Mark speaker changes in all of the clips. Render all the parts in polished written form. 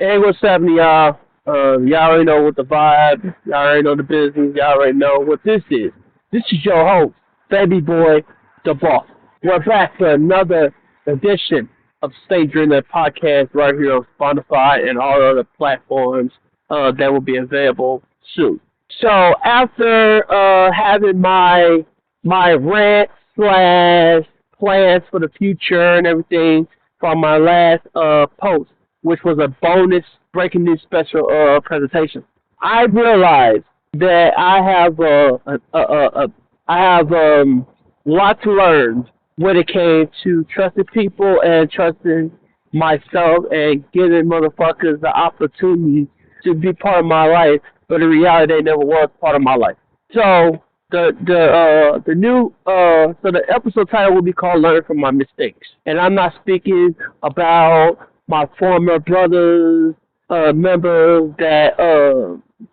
Speaker 1: Hey, what's happening, y'all? Y'all already know what the vibe. Y'all already know the business. Y'all already know what this is. This is your host, Baby Boy, the Boss. We're back for another edition of Stay Dreaming podcast right here on Spotify and all other platforms that will be available soon. So after having my rant slash plans for the future and everything from my last post, which was a bonus breaking news special presentation, I realized that I have a lot to learn when it came to trusting people and trusting myself and giving motherfuckers the opportunity to be part of my life, but in reality they never was part of my life. So the episode title will be called "Learn from My Mistakes," and I'm not speaking about my former brothers, members that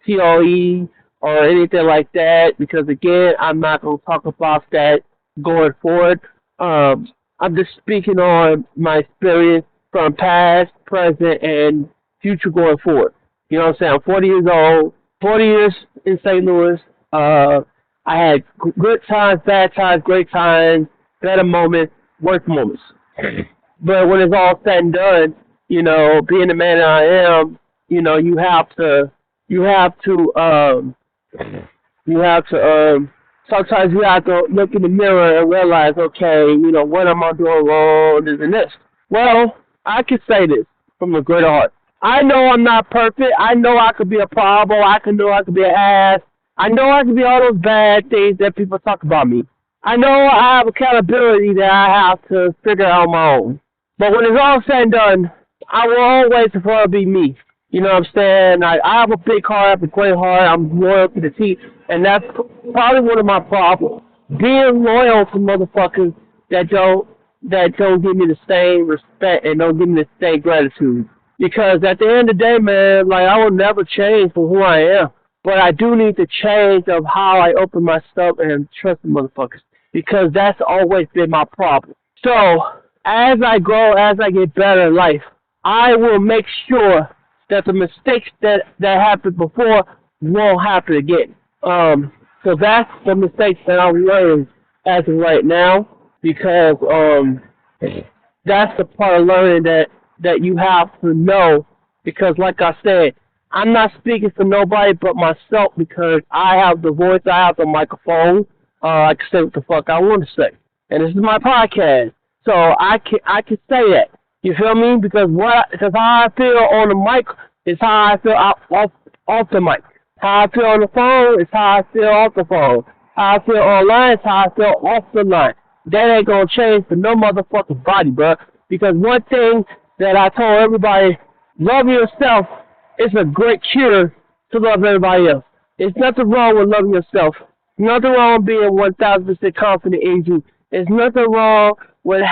Speaker 1: TOE or anything like that, because again, I'm not gonna talk about that going forward. I'm just speaking on my experience from past, present, and future going forward. You know what I'm saying? I'm 40 years old, 40 years in St. Louis. I had good times, bad times, great times, better moments, worse moments. But when it's all said and done, being the man that I am, sometimes you have to look in the mirror and realize, okay, what am I doing wrong, this and this. Well, I can say this from a good heart. I know I'm not perfect. I know I could be a problem. I could be an ass. I know I could be all those bad things that people talk about me. I know I have accountability that I have to figure out on my own. But when it's all said and done, I will always prefer to be me. You know what I'm saying? I have a big heart, I have a great heart, I'm loyal to the team, and that's probably one of my problems. Being loyal to motherfuckers that don't give me the same respect and don't give me the same gratitude. Because at the end of the day, man, like I will never change for who I am. But I do need to change of how I open myself and trust the motherfuckers. Because that's always been my problem. So as I grow, as I get better in life, I will make sure that the mistakes that happened before won't happen again. So that's the mistakes that I'm learning as of right now, because that's the part of learning that you have to know. Because like I said, I'm not speaking for nobody but myself, because I have the voice, I have the microphone. I can say what the fuck I want to say, and this is my podcast, so I can say that. You feel me? Because how I feel on the mic is how I feel off the mic. How I feel on the phone is how I feel off the phone. How I feel online is how I feel off the line. That ain't gonna change for no motherfucking body, bro. Because one thing that I told everybody, love yourself is a great cure to love everybody else. There's nothing wrong with loving yourself. Nothing wrong with being 1,000% confident in you. There's nothing wrong with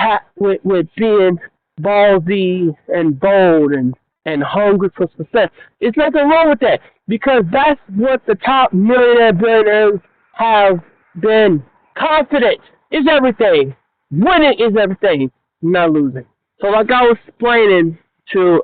Speaker 1: being ballsy and bold and hungry for success. There's nothing wrong with that, because that's what the top millionaire billionaires have been. Confidence is everything. Winning is everything. Not losing. So like I was explaining to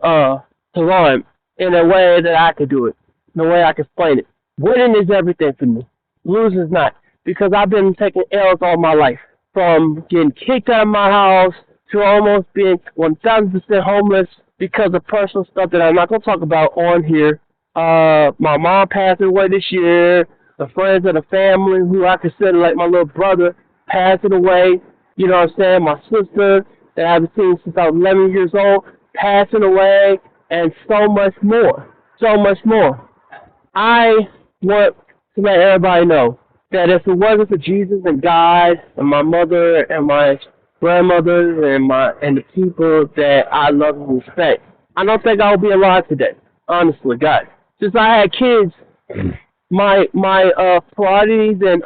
Speaker 1: Lauren in a way that I could do it, in a way I can explain it. Winning is everything for me. Losing is not, because I've been taking L's all my life, from getting kicked out of my house to almost being 1,000% homeless because of personal stuff that I'm not going to talk about on here. My mom passed away this year. The friends of the family who I consider like my little brother passing away. You know what I'm saying? My sister that I haven't seen since I was 11 years old passing away, and so much more. So much more. I want to let everybody know that if it wasn't for Jesus and God and my mother and my grandmother and the people that I love and respect, I don't think I would be alive today. Honestly, God. Since I had kids, my priorities and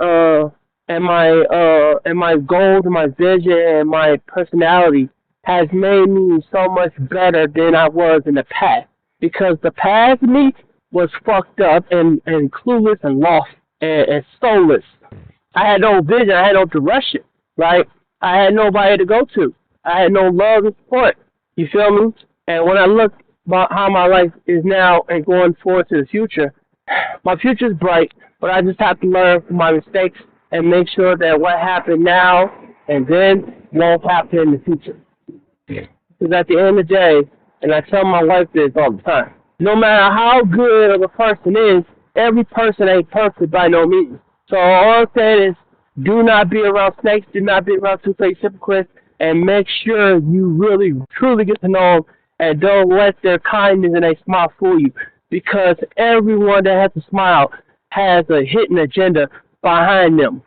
Speaker 1: my goals and my vision and my personality has made me so much better than I was in the past. Because the past me was fucked up and clueless and lost and soulless. I had no vision. I had no direction, right? I had nobody to go to. I had no love and support. You feel me? And when I look about how my life is now and going forward to the future. My future is bright, but I just have to learn from my mistakes and make sure that what happened now and then won't happen in the future. Because at the end of the day, and I tell my wife this all the time, no matter how good of a person is, every person ain't perfect by no means. So all I'm saying is, do not be around snakes, do not be around two-faced hypocrites, and make sure you really, truly get to know them, and don't let their kindness and their smile fool you. Because everyone that has a smile has a hidden agenda behind them.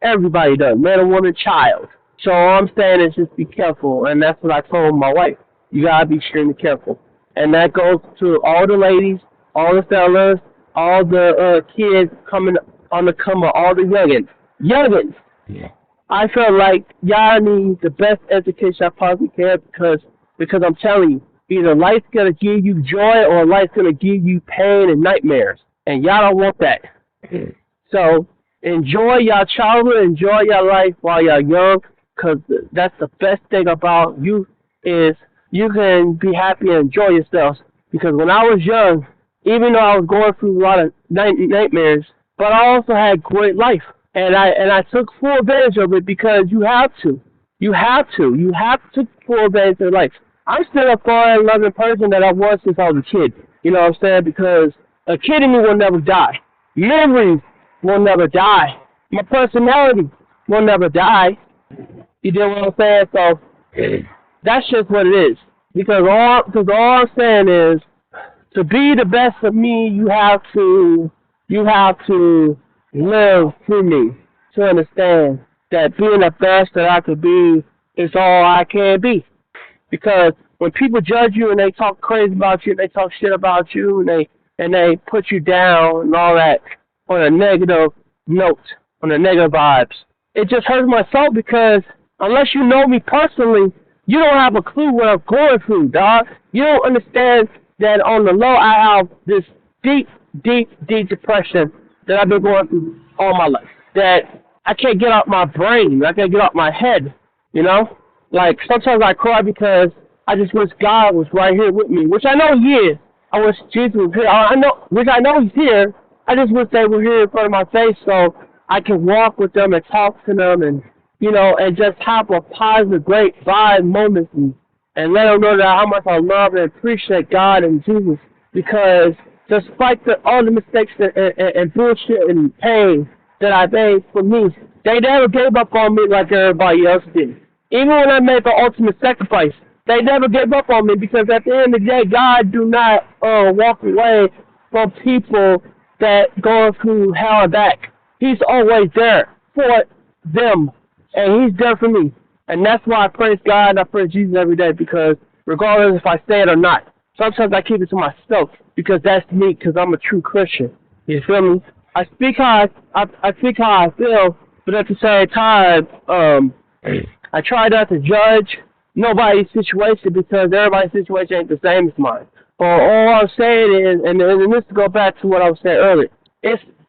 Speaker 1: Everybody does, man or woman, child. So all I'm saying is just be careful, and that's what I told my wife. You gotta be extremely careful. And that goes to all the ladies, all the fellas, all the kids coming on the come up, all the youngins. Youngins! Yeah. I feel like y'all need the best education I possibly can because I'm telling you, either life's gonna give you joy or life's gonna give you pain and nightmares. And y'all don't want that. So enjoy your childhood, enjoy your life while you're young, because that's the best thing about you is you can be happy and enjoy yourself. Because when I was young, even though I was going through a lot of nightmares, but I also had great life. And I took full advantage of it because you have to. You have to. You have to take full advantage of life. I'm still a fun, loving person that I was since I was a kid. You know what I'm saying? Because a kid in me will never die. Memories will never die. My personality will never die. You know what I'm saying? So that's just what it is. Because all I'm saying is, to be the best of me, you have to live through me to understand that being the best that I could be is all I can be. Because when people judge you and they talk crazy about you, and they talk shit about you, and they put you down and all that on a negative note, on the negative vibes, it just hurts my soul because unless you know me personally, you don't have a clue what I'm going through, dog. You don't understand that on the low I have this deep, deep, deep depression that I've been going through all my life. That I can't get out my brain. I can't get out my head, you know? Like, sometimes I cry because I just wish God was right here with me, which I know He is. I wish Jesus was here. I know He's here. I just wish they were here in front of my face so I can walk with them and talk to them and, you know, and just have a positive, great vibe moment and let them know that how much I love and appreciate God and Jesus. Because despite all the mistakes and bullshit and pain that I made for me, they never gave up on me like everybody else did. Even when I made the ultimate sacrifice, they never gave up on me because at the end of the day, God do not walk away from people that go through hell and back. He's always there for them, and He's there for me. And that's why I praise God and I praise Jesus every day, because regardless if I say it or not, sometimes I keep it to myself because that's me, because I'm a true Christian. You feel me? I speak how I speak how I feel, but at the same time, I try not to judge nobody's situation because everybody's situation ain't the same as mine. All I'm saying is, and this to go back to what I was saying earlier,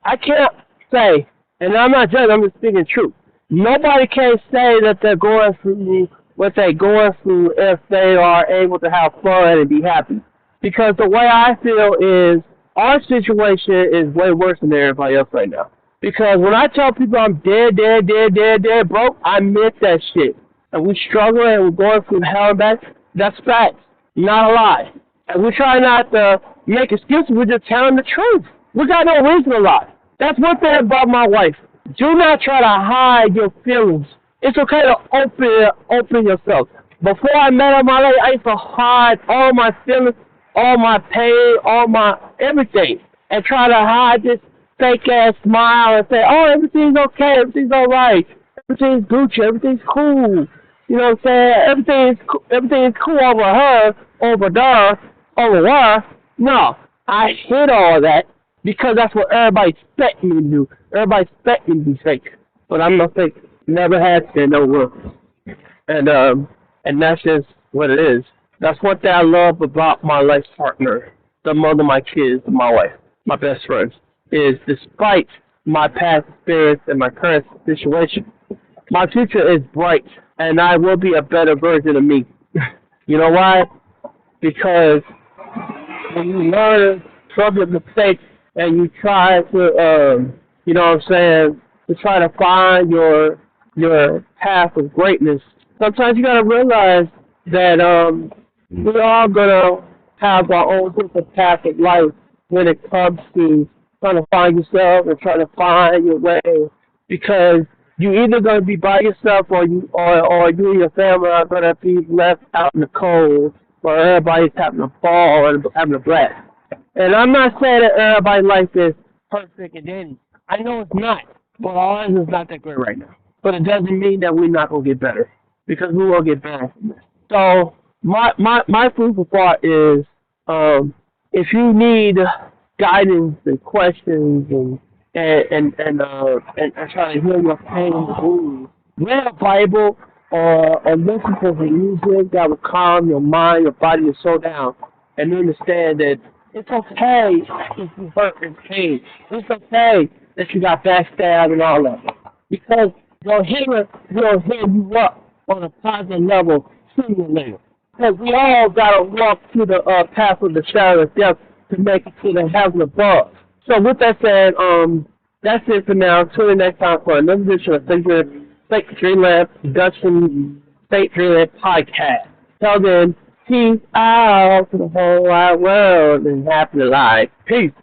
Speaker 1: I can't say, and I'm not judging, I'm just speaking truth. Nobody can say that they're going through what they're going through if they are able to have fun and be happy. Because the way I feel is our situation is way worse than everybody else right now. Because when I tell people I'm dead, broke, I meant that shit. And we struggle and we're going through hell and back. That's facts, not a lie. And we try not to make excuses. We're just telling the truth. We got no reason to lie. That's one thing about my wife. Do not try to hide your feelings. It's okay to open yourself. Before I met her, my lady, I used to hide all my feelings, all my pain, all my everything, and try to hide this fake-ass smile and say, oh, everything's okay, everything's all right, everything's Gucci, everything's cool. You know what I'm saying? Everything's cool over her, over there, over her. No, I hid all that because that's what everybody expect me to do. Everybody expect me to be fake, but I'm not fake. Never had to, no will. And that's just what it is. That's one thing I love about my life partner, the mother of my kids, my wife, my best friend, is despite my past experience and my current situation, my future is bright, and I will be a better version of me. You know why? because when you learn from your mistakes and you try to, you know what I'm saying, to try to find your path of greatness, sometimes you gotta realize that we're all gonna have our own different path of life when it comes to trying to find yourself and trying to find your way because you either gonna be by yourself or you and your family are gonna be left out in the cold where everybody's having a ball and having a blast. And I'm not saying that everybody's life is perfect and dandy. I know it's not. But ours is not that great right now. But it doesn't mean that we're not gonna get better. Because we will get better from this. So my food for thought is if you need guidance and questions and trying to heal your pain and wounds, read a Bible or listen to the music that will calm your mind, your body, your soul down, and understand that it's okay if you hurt and pain. It's okay that you got backstabbed and all that. Because your healer will heal you up on a positive level sooner or later. Because we all got to walk through the path of the shadow of death to make it to the heaven above. So with that said, that's it for now. Tune in next time for another edition of State Dreamland Production State Dreamland Podcast. Till then, peace out to the whole wide world and happy life. Peace.